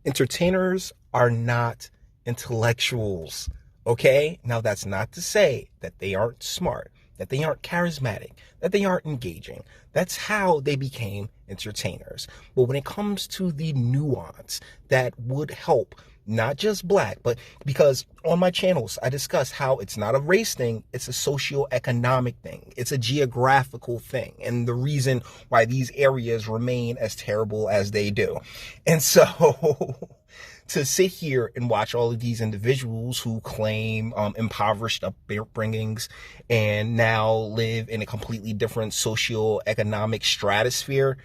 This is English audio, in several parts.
Entertainers are not intellectuals, okay? Now, that's not to say that they aren't smart, that they aren't charismatic, that they aren't engaging. That's how they became entertainers. But when it comes to the nuance that would help not just black, but because on my channels, I discuss how it's not a race thing, it's a socio-economic thing. It's a geographical thing. And the reason why these areas remain as terrible as they do. And so to sit here and watch all of these individuals who claim impoverished upbringings and now live in a completely different socio-economic stratosphere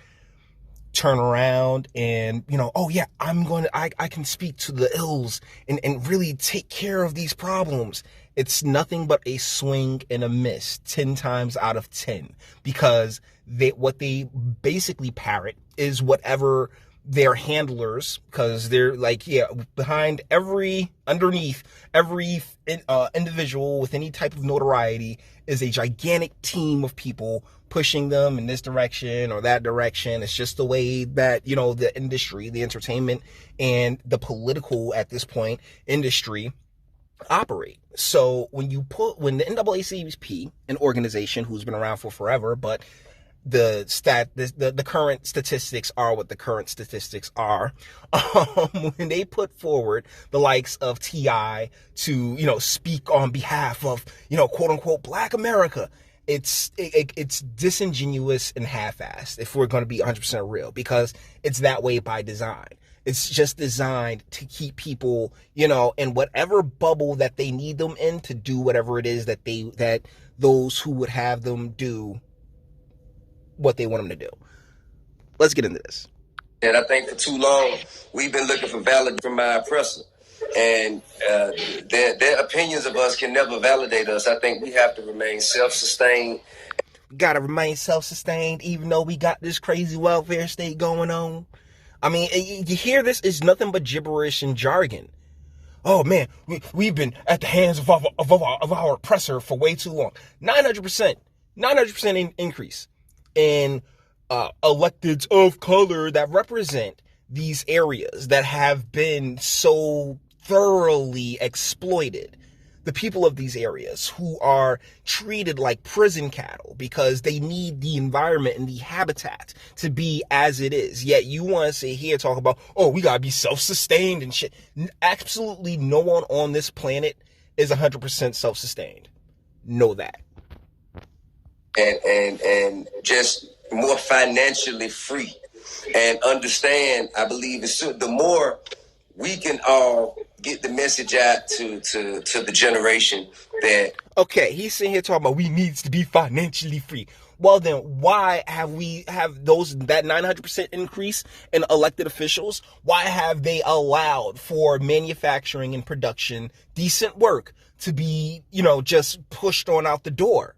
turn around and, oh yeah, I can speak to the ills and really take care of these problems. It's nothing but a swing and a miss 10 times out of 10, because what they basically parrot is whatever their handlers, because they're like, yeah, underneath every individual with any type of notoriety is a gigantic team of people pushing them in this direction or that direction. It's just the way that, the industry, the entertainment and the political at this point industry operate. So when the NAACP, an organization who's been around for forever, but the current statistics are what the current statistics are. When they put forward the likes of T.I. to, speak on behalf of, quote unquote, Black America, it's disingenuous and half-assed, if we're going to be 100% real, because it's that way by design. It's just designed to keep people, in whatever bubble that they need them in to do whatever it is that those who would have them do what they want them to do. Let's get into this. And I think for too long, we've been looking for validation from our oppressor. And their opinions of us can never validate us. I think we have to remain self-sustained. Gotta remain self-sustained, even though we got this crazy welfare state going on. I mean, you hear this, it's nothing but gibberish and jargon. Oh man, we've been at the hands of our oppressor for way too long. 900% increase in electeds of color that represent these areas that have been so thoroughly exploited. The people of these areas who are treated like prison cattle because they need the environment and the habitat to be as it is. Yet you want to sit here talk about, oh, we got to be self-sustained and shit. Absolutely no one on this planet is 100% self-sustained. Know that. And just more financially free, and understand, I believe it's the more we can all get the message out to the generation that, okay, he's sitting here talking about we needs to be financially free. Well then, why have that 900% increase in elected officials? Why have they allowed for manufacturing and production, decent work, to be, just pushed on out the door?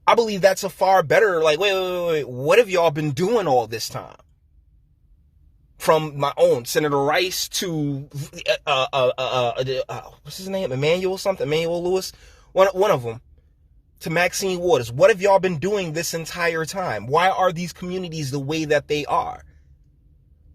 I believe that's a far better, like, wait, what have y'all been doing all this time? From my own Senator Rice to, what's his name? Emmanuel Lewis, one of them, to Maxine Waters. What have y'all been doing this entire time? Why are these communities the way that they are?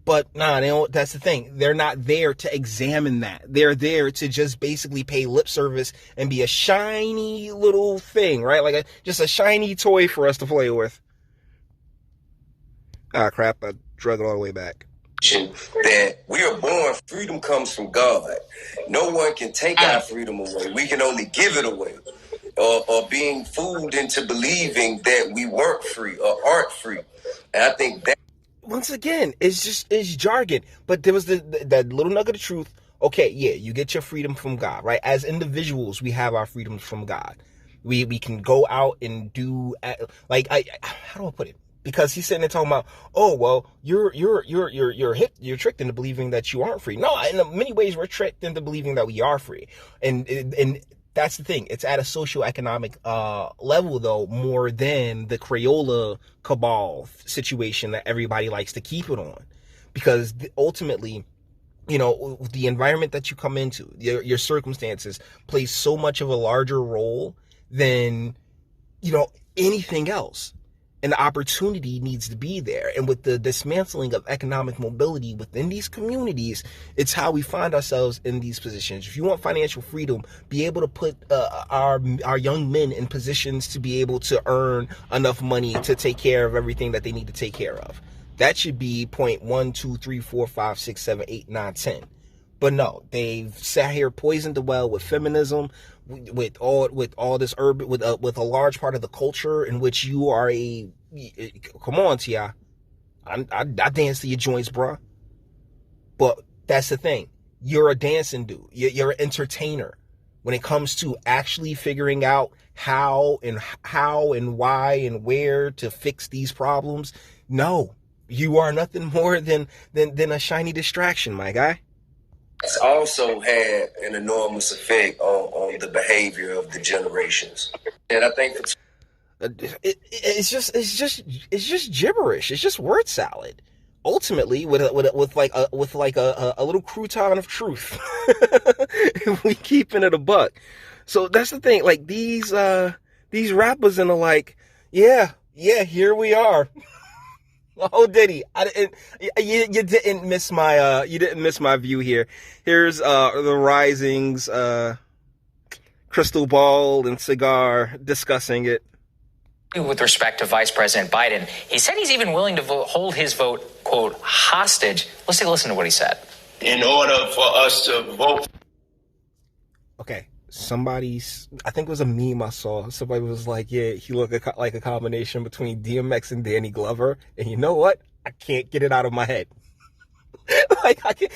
But that's the thing. They're not there to examine that. They're there to just basically pay lip service and be a shiny little thing, right? Like just a shiny toy for us to play with. Ah, crap. I drug it all the way back. That we are born, freedom comes from God. No one can take our freedom away. We can only give it away. Or being fooled into believing that we weren't free or aren't free. And I think that, once again, it's jargon. But there was that little nugget of truth. Okay, yeah, you get your freedom from God, right? As individuals, we have our freedoms from God. We can go out and do, like, how do I put it? Because he's sitting there talking about, oh well, you're tricked into believing that you aren't free. No, in many ways we're tricked into believing that we are free, and that's the thing. It's at a socioeconomic level, though, more than the Crayola cabal situation that everybody likes to keep it on, because ultimately, the environment that you come into, your circumstances, plays so much of a larger role than anything else. And the opportunity needs to be there. And with the dismantling of economic mobility within these communities, it's how we find ourselves in these positions. If you want financial freedom, be able to put our young men in positions to be able to earn enough money to take care of everything that they need to take care of. That should be point 1, 2, 3, 4, 5, 6, 7, 8, 9, 10. But no, they've sat here, poisoned the well with feminism, with all this urban, with a large part of the culture in which you are a, come on, T.I. I dance to your joints, bruh. But that's the thing. You're a dancing dude. You're an entertainer. When it comes to actually figuring out how and why and where to fix these problems, no, you are nothing more than a shiny distraction, my guy. It's also had an enormous effect on the behavior of the generations. And I think it's just gibberish. It's just word salad. Ultimately, with a little crouton of truth, if we keeping it a buck. So that's the thing. Like these rappers and the like, yeah, here we are. Oh, Diddy, you didn't miss my view here. Here's the Rising's Crystal Ball and Cigar discussing it. With respect to Vice President Biden, he said he's even willing to hold his vote, quote, hostage. Let's take a listen to what he said. In order for us to vote. Okay. I think it was a meme I saw. Somebody was like, yeah, he looked like a combination between DMX and Danny Glover. And you know what? I can't get it out of my head. I can't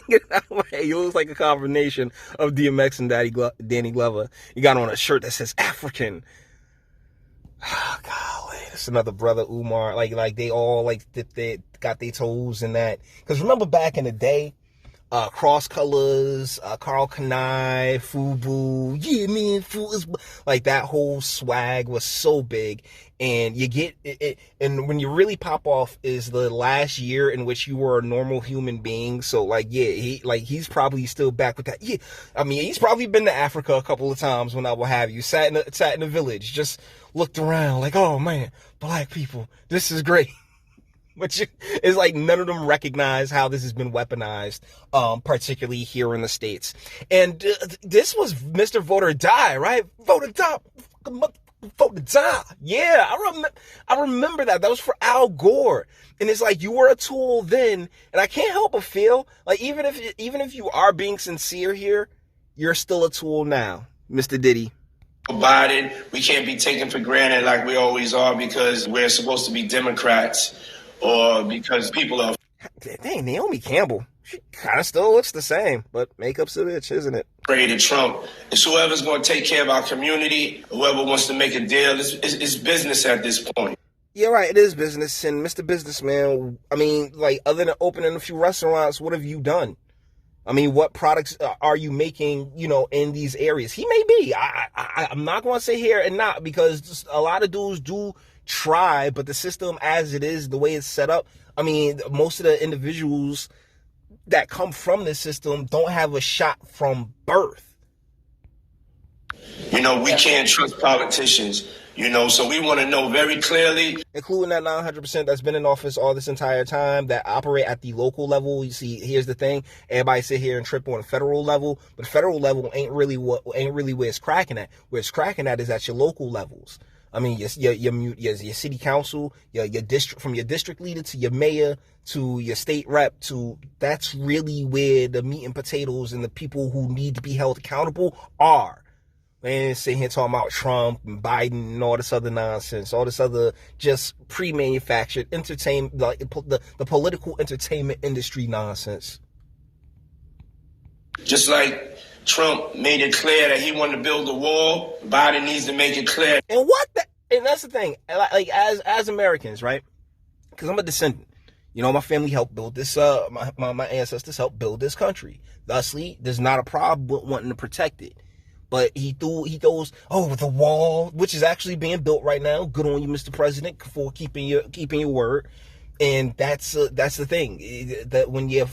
get it out of my head. He looks like a combination of DMX and Danny Glover. He got on a shirt that says African. Oh, golly. It's another brother, Umar. Like they all they got their toes in that. Because remember back in the day, Cross Colors, Carl Kanai, Fubu, yeah, man, Fubu, like that whole swag was so big. And you get it, and when you really pop off is the last year in which you were a normal human being. So like, yeah, he's probably still back with that. Yeah, I mean, he's probably been to Africa a couple of times when I will have you sat in a village, just looked around like, oh man, black people, this is great. But it's like none of them recognize how this has been weaponized, particularly here in the States. And this was Mr. Vote or Die, right? Vote or die. Vote or die. Yeah, I remember that. That was for Al Gore. And it's like you were a tool then, and I can't help but feel like even if you are being sincere here, you're still a tool now, Mr. Diddy. Biden, we can't be taken for granted like we always are because we're supposed to be Democrats. Or because people are... Dang, Naomi Campbell. She kind of still looks the same, but makeup's a bitch, isn't it? Afraid of Trump. It's whoever's going to take care of our community, whoever wants to make a deal. It's business at this point. Yeah, right, it is business. And Mr. Businessman, I mean, like, other than opening a few restaurants, what have you done? I mean, what products are you making, in these areas? He may be. I'm not going to say here and not, because a lot of dudes do try, but the system as it is, the way it's set up, I mean, most of the individuals that come from this system don't have a shot from birth. We can't trust politicians, so we want to know very clearly. Including that 900% that's been in office all this entire time that operate at the local level. You see, here's the thing. Everybody sit here and trip on the federal level, but federal level ain't really where it's cracking at. Where it's cracking at is at your local levels. I mean, your city council, your district, from your district leader to your mayor to your state rep that's really where the meat and potatoes and the people who need to be held accountable are. Man, sitting here talking about Trump and Biden and all this other nonsense, all this other just pre-manufactured entertainment, like the political entertainment industry nonsense. Just like Trump made it clear that he wanted to build a wall, Biden needs to make it clear. And and that's the thing, like as Americans, right? Because I'm a descendant. My family helped build this, my ancestors helped build this country. Thusly, there's not a problem with wanting to protect it. But he throws, the wall, which is actually being built right now. Good on you, Mr. President, for keeping your word. And that's the thing, that when you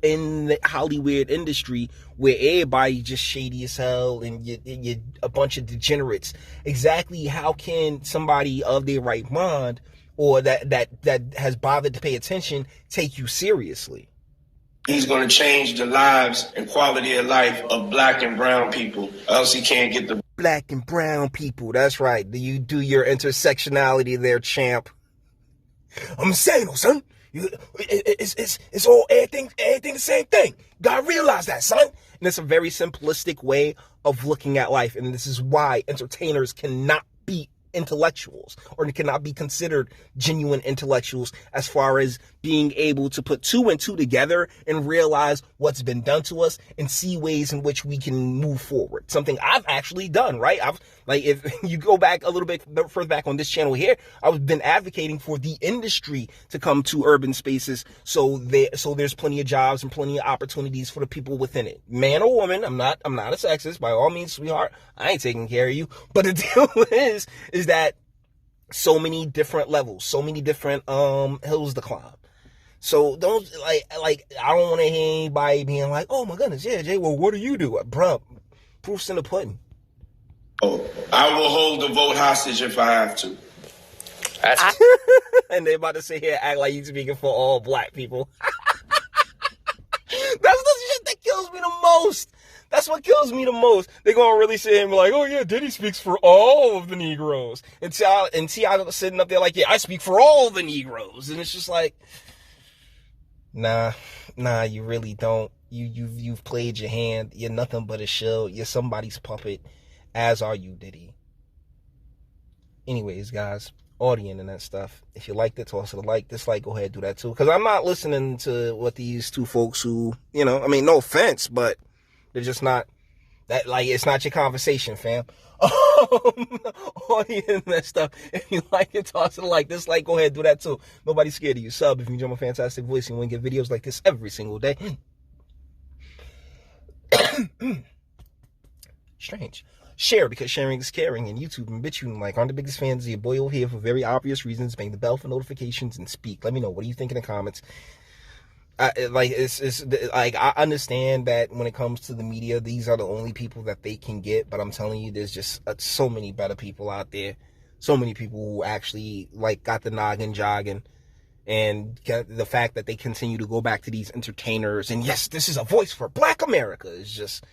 in the Hollywood industry where everybody just shady as hell and you're a bunch of degenerates. Exactly how can somebody of their right mind or that has bothered to pay attention take you seriously? He's going to change the lives and quality of life of black and brown people, else he can't get the black and brown people. That's right. You do your intersectionality there, champ. I'm saying, son. It's all everything the same thing. Gotta realize that, son. And it's a very simplistic way of looking at life. And this is why entertainers cannot be intellectuals or cannot be considered genuine intellectuals as far as being able to put two and two together and realize what's been done to us and see ways in which we can move forward. Something I've actually done, right? If you go back a little bit further back on this channel here, I've been advocating for the industry to come to urban spaces so there's plenty of jobs and plenty of opportunities for the people within it. Man or woman, I'm not a sexist by all means, sweetheart. I ain't taking care of you. But the deal is that so many different levels, so many different hills to climb. So don't like I don't want to hear anybody being like, oh my goodness, yeah, Jay, well, what do you do? Bruh, proof's in the pudding. Oh, I will hold the vote hostage if I have to. And they about to sit here act like you speaking for all black people. That's the shit that kills me the most. That's what kills me the most. They're going to really sit here and be like, oh yeah, Diddy speaks for all of the Negroes. And T.I. sitting up there like, yeah, I speak for all the Negroes. And it's just like, nah, you really don't. You've played your hand. You're nothing but a shell. You're somebody's puppet, as are you, Diddy. Anyways, guys, all the internet stuff. If you liked it, toss it a like, dislike, go ahead, do that too. Because I'm not listening to what these two folks who, no offense, but they're just not that, like, it's not your conversation, fam. All the internet stuff. If you like it, toss it a like, dislike, go ahead, do that too. Nobody's scared of you. Sub if you enjoy my fantastic voice and you want to get videos like this every single day. Strange. Share, because sharing is caring, and YouTube and Bitchute and like aren't the biggest fans of your boy over here for very obvious reasons. Bang the bell for notifications and speak. Let me know, what do you think in the comments? I understand that when it comes to the media, these are the only people that they can get, but I'm telling you, there's just so many better people out there. So many people who actually got the noggin jogging, and the fact that they continue to go back to these entertainers and yes, this is a voice for Black America is just,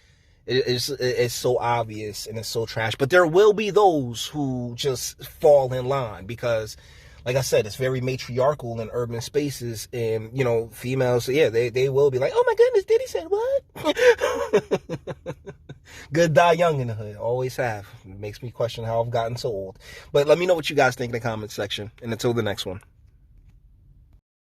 it's so obvious and it's so trash. But there will be those who just fall in line because, like I said, it's very matriarchal in urban spaces, and females, yeah, they will be like, oh my goodness, Diddy said what? Good die young in the hood, always have. It makes me question how I've gotten so old. But let me know what you guys think in the comments section, and until the next one.